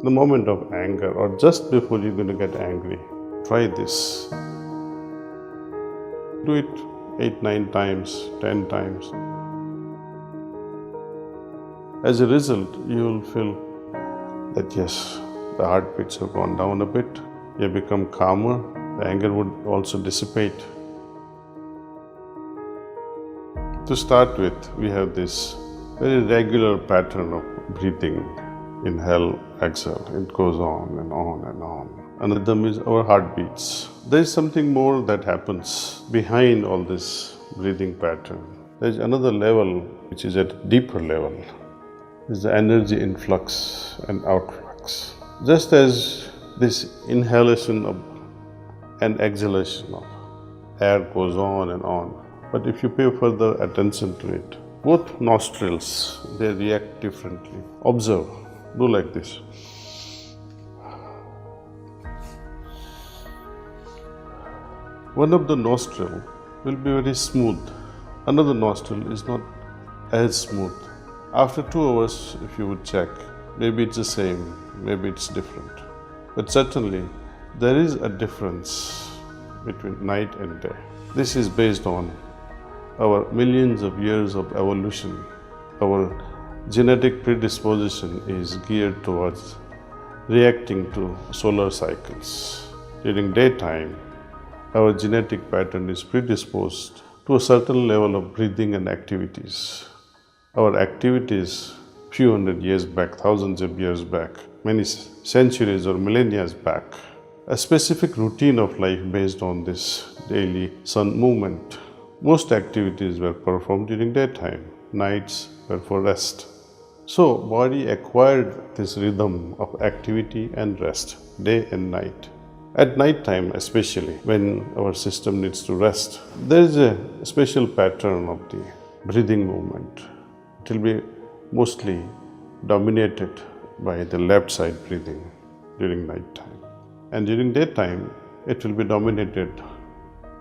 the moment of anger or just before you're going to get angry. Try this. Do it 8, 9 times, 10 times. As a result, you will feel that yes, the heartbeats have gone down a bit, you have become calmer, the anger would also dissipate. To start with, we have this very regular pattern of breathing. Inhale, exhale, it goes on and on and on. And rhythm is our heartbeats. There is something more that happens behind all this breathing pattern. There is another level which is at a deeper level. Is the energy influx and outflux. Just as this inhalation of and exhalation of air goes on and on, but if you pay further attention to it, both nostrils, they react differently. Observe, do like this. One of the nostril will be very smooth, another nostril is not as smooth. After 2 hours, if you would check, maybe it's the same, maybe it's different. But certainly, there is a difference between night and day. This is based on our millions of years of evolution. Our genetic predisposition is geared towards reacting to solar cycles. During daytime, our genetic pattern is predisposed to a certain level of breathing and activities. Our activities few hundred years back, thousands of years back, many centuries or millennia back, a specific routine of life based on this daily sun movement. Most activities were performed during daytime, nights were for rest. So, body acquired this rhythm of activity and rest, day and night. At night time especially, when our system needs to rest, there is a special pattern of the breathing movement. It will be mostly dominated by the left side breathing during night time. And during daytime, it will be dominated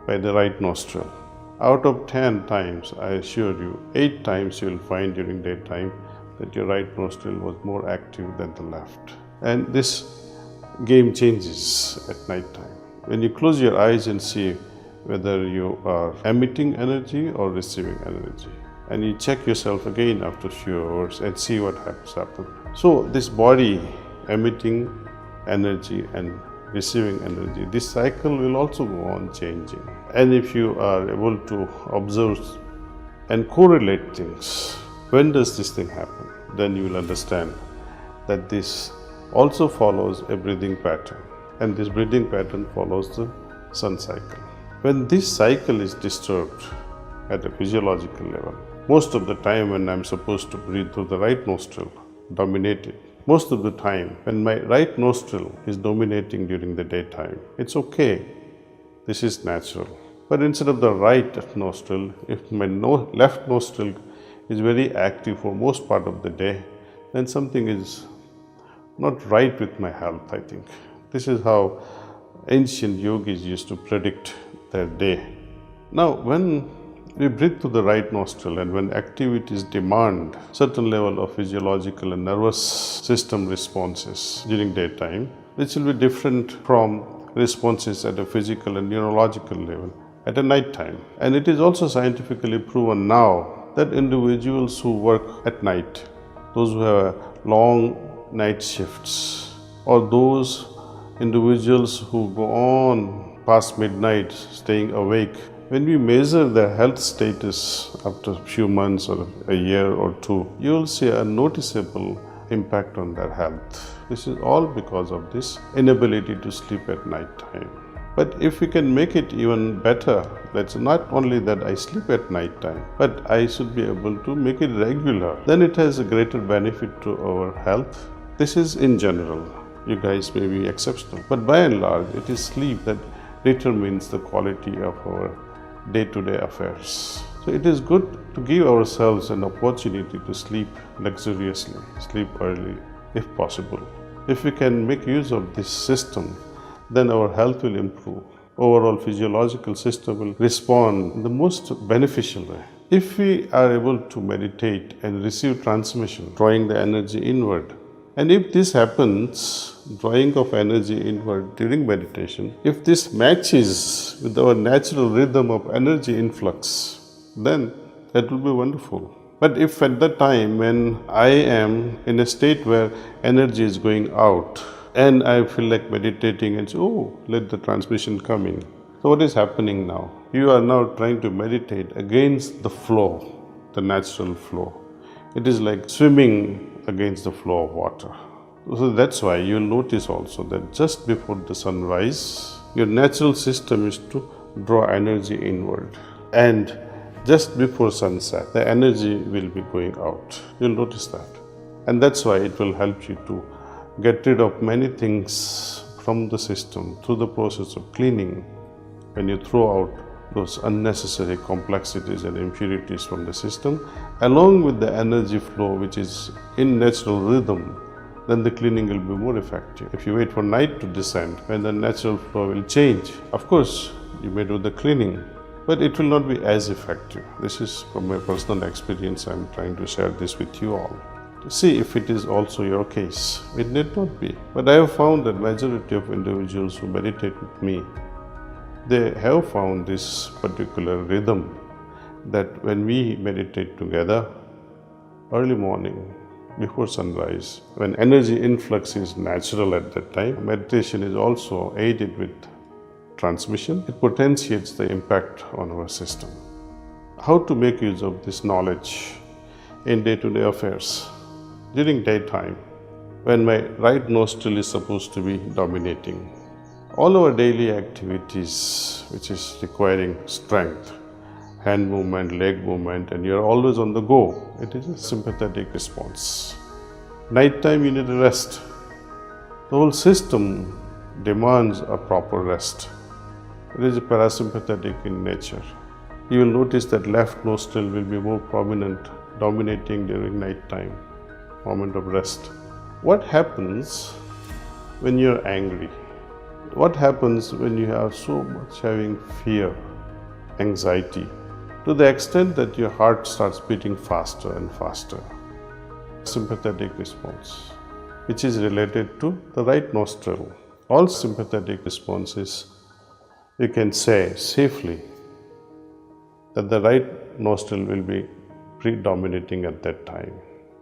by the right nostril. Out of 10 times, I assure you, 8 times you will find during daytime that your right nostril was more active than the left. And this game changes at night time. When you close your eyes and see whether you are emitting energy or receiving energy, and you check yourself again after a few hours and see what has happened. So this body emitting energy and receiving energy, this cycle will also go on changing. And if you are able to observe and correlate things, when does this thing happen? Then you will understand that this also follows a breathing pattern, and this breathing pattern follows the sun cycle. When this cycle is disturbed at a physiological level, most of the time when I'm supposed to breathe through the right nostril, dominated, most of the time when my right nostril is dominating during the daytime, it's okay, this is natural. But instead of the right nostril, if my left nostril is very active for most part of the day, then something is not right with my health, I think. This is how ancient yogis used to predict their day. Now, when we breathe through the right nostril and when activities demand certain level of physiological and nervous system responses during daytime, which will be different from responses at a physical and neurological level at a night time. And it is also scientifically proven now that individuals who work at night, those who have long night shifts, or those individuals who go on past midnight staying awake, when we measure their health status after a few months or a year or two, you will see a noticeable impact on their health. This is all because of this inability to sleep at night time. But if we can make it even better, that's not only that I sleep at night time, but I should be able to make it regular, then it has a greater benefit to our health. This is in general. You guys may be exceptional, but by and large, it is sleep that determines the quality of our day-to-day affairs. So it is good to give ourselves an opportunity to sleep luxuriously, sleep early if possible. If we can make use of this system, then our health will improve. Overall physiological system will respond in the most beneficial way. If we are able to meditate and receive transmission, drawing the energy inward, And if this happens, drawing of energy inward during meditation, if this matches with our natural rhythm of energy influx, then that will be wonderful. But if at the time when I am in a state where energy is going out and I feel like meditating and say, oh, let the transmission come in. So what is happening now? You are now trying to meditate against the flow, the natural flow. It is like swimming against the flow of water. So that's why you'll notice also that just before the sunrise, your natural system is to draw energy inward. And just before sunset, the energy will be going out. You'll notice that. And that's why it will help you to get rid of many things from the system through the process of cleaning. When you throw out those unnecessary complexities and impurities from the system, along with the energy flow which is in natural rhythm, then the cleaning will be more effective. If you wait for night to descend, when the natural flow will change, of course, you may do the cleaning, but it will not be as effective. This is from my personal experience. I'm trying to share this with you all to see if it is also your case. It need not be. But I have found that majority of individuals who meditate with me, they have found this particular rhythm that when we meditate together, early morning, before sunrise, when energy influx is natural at that time, meditation is also aided with transmission. It potentiates the impact on our system. How to make use of this knowledge in day-to-day affairs? During daytime, when my right nostril is supposed to be dominating, all our daily activities, which is requiring strength, hand movement, leg movement, and you're always on the go, it is a sympathetic response. Nighttime, you need a rest. The whole system demands a proper rest. It is parasympathetic in nature. You will notice that left nostril will be more prominent, dominating during nighttime, moment of rest. What happens when you're angry? What happens when you have so much having fear, anxiety, to the extent that your heart starts beating faster and faster? Sympathetic response, which is related to the right nostril. All sympathetic responses, you can say safely that the right nostril will be predominating at that time.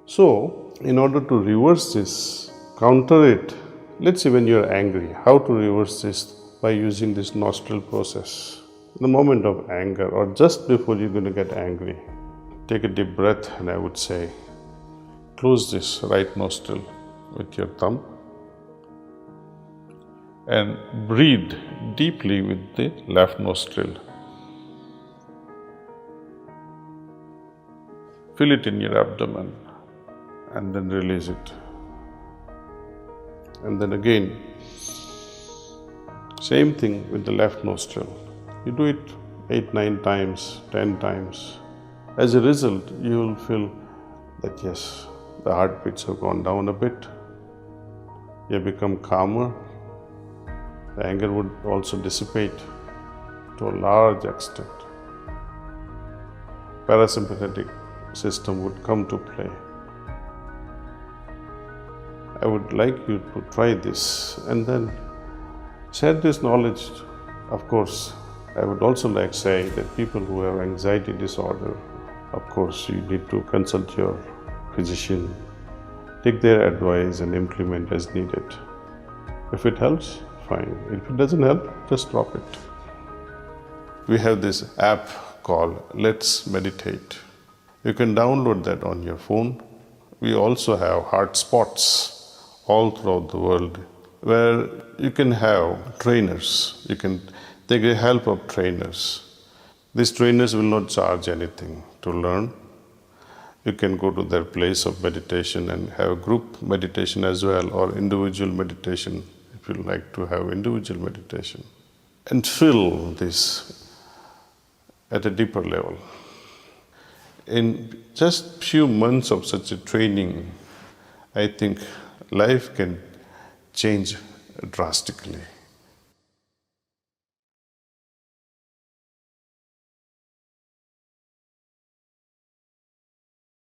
So, in order to reverse this, counter it, let's see when you're angry, how to reverse this by using this nostril process. In the moment of anger or just before you're going to get angry, take a deep breath and I would say, close this right nostril with your thumb and breathe deeply with the left nostril. Feel it in your abdomen and then release it. And then again, same thing with the left nostril. You do it 8, 9 times, 10 times. As a result, you will feel that yes, the heartbeats have gone down a bit. You have become calmer. The anger would also dissipate to a large extent. Parasympathetic system would come to play. I would like you to try this and then share this knowledge. Of course, I would also like to say that people who have anxiety disorder, of course, you need to consult your physician, take their advice and implement as needed. If it helps, fine. If it doesn't help, just drop it. We have this app called Let's Meditate. You can download that on your phone. We also have heart spots all throughout the world where you can have trainers. You can take the help of trainers. These trainers will not charge anything to learn. You can go to their place of meditation and have group meditation as well, or individual meditation if you like to have individual meditation. And feel this at a deeper level. In just few months of such a training, I think life can change drastically.